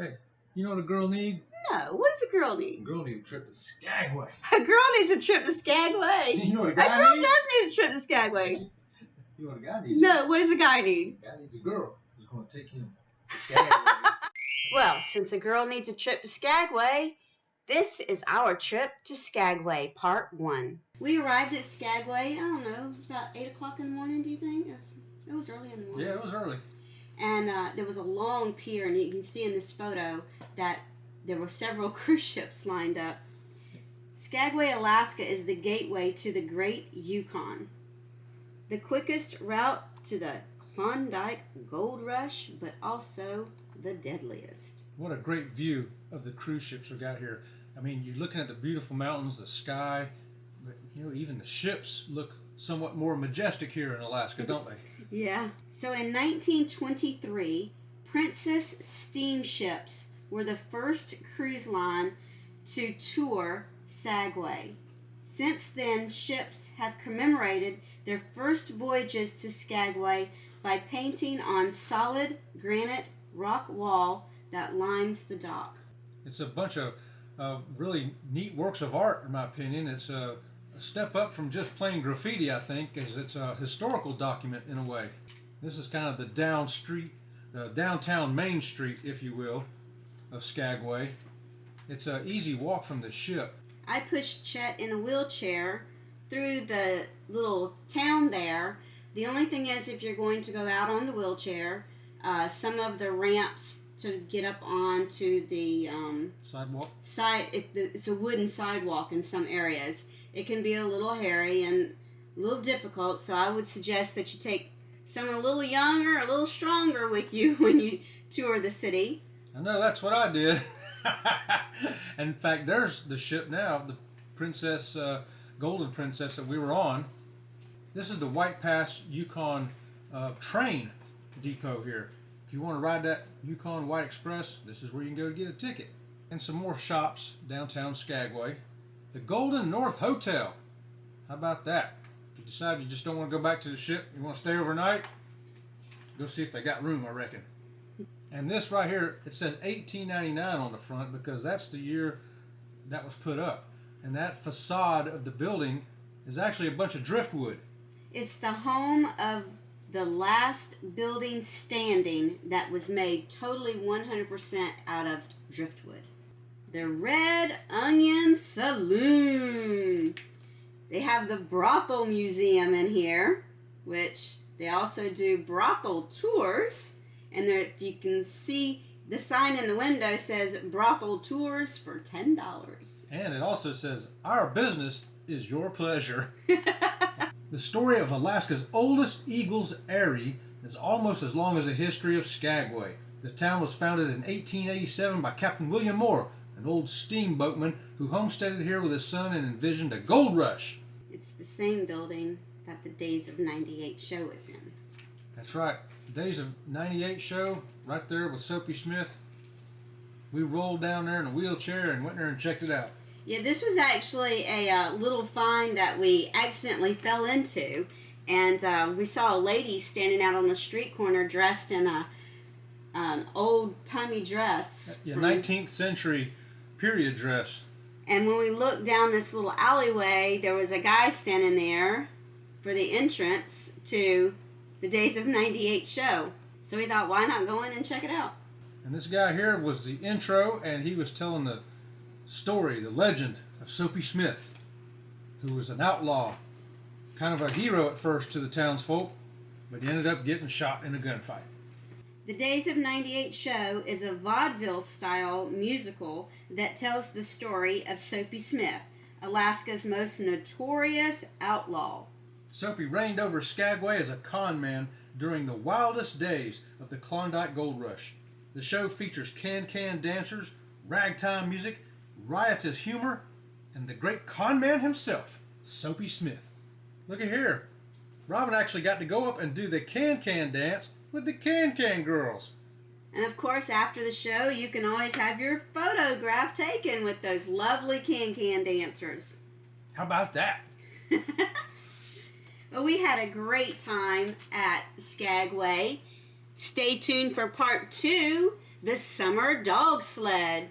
Hey, you know what a girl need? No. What does a girl A need? girl need a trip to Skagway. A girl needs a trip to Skagway. You know what a A guy girl needs? does need a trip to Skagway. You know what a guy needs? No. What does a guy need? A guy needs a girl who's going to take him to Skagway. Well, since a girl needs a trip to Skagway, this is our trip to Skagway, part 1. We arrived at Skagway, I don't know, about 8 o'clock in the morning, do you think? It was early in the morning. Yeah, it was early. And there was a long pier, and you can see in this photo that there were several cruise ships lined up. Skagway, Alaska is the gateway to the Great Yukon, the quickest route to the Klondike Gold Rush, but also the deadliest. What a great view of the cruise ships we got here. I mean, you're looking at the beautiful mountains, the sky, but you know, even the ships look somewhat more majestic here in Alaska, don't they? Yeah. So in 1923, Princess steamships were the first cruise line to tour Skagway. Since then, ships have commemorated their first voyages to Skagway by painting on solid granite rock wall that lines the dock. It's a bunch of really neat works of art, in my opinion. It's a step up from just plain graffiti, I think, as it's a historical document in a way. This is kind of the downtown Main Street, if you will, of Skagway. It's an easy walk from the ship. I pushed Chet in a wheelchair through the little town there. The only thing is, if you're going to go out on the wheelchair, some of the ramps to get up onto the Sidewalk? It's a wooden sidewalk in some areas. It can be a little hairy and a little difficult, so I would suggest that you take someone a little younger, a little stronger with you when you tour the city. I know, that's what I did. In fact, there's the ship now, the Princess, Golden Princess that we were on. This is the White Pass Yukon train depot here. If you want to ride that Yukon White Express, this is where you can go to get a ticket. And some more shops downtown Skagway. The Golden North Hotel. How about that? If you decide you just don't want to go back to the ship, you want to stay overnight, go see if they got room, I reckon. And this right here, it says 1899 on the front because that's the year that was put up. And that facade of the building is actually a bunch of driftwood. It's the home of the last building standing that was made totally 100% out of driftwood. The Red Onion Saloon. They have the Brothel Museum in here, which they also do brothel tours. And there, if you can see, the sign in the window says brothel tours for $10. And it also says, our business is your pleasure. The story of Alaska's oldest Eagles Eyrie is almost as long as the history of Skagway. The town was founded in 1887 by Captain William Moore, an old steamboatman who homesteaded here with his son and envisioned a gold rush. It's the same building that the Days of 98 show is in. That's right. Days of 98 show, right there with Soapy Smith. We rolled down there in a wheelchair and went there and checked it out. Yeah, this was actually a little find that we accidentally fell into. And we saw a lady standing out on the street corner dressed in an old-timey dress. Yeah, 19th century period dress. And when we looked down this little alleyway, there was a guy standing there for the entrance to the Days of 98 show. So we thought, why not go in and check it out? And this guy here was the intro, and he was telling the story, the legend of Soapy Smith, who was an outlaw, kind of a hero at first to the townsfolk, but he ended up getting shot in a gunfight. The Days of 98 show is a vaudeville-style musical that tells the story of Soapy Smith, Alaska's most notorious outlaw. Soapy reigned over Skagway as a con man during the wildest days of the Klondike Gold Rush. The show features can-can dancers, ragtime music, riotous humor, and the great con man himself, Soapy Smith. Look at here. Robin actually got to go up and do the can-can dance with the can-can girls. And of course, after the show, you can always have your photograph taken with those lovely can-can dancers. How about that? Well, we had a great time at Skagway. Stay tuned for part 2 The summer dog sled.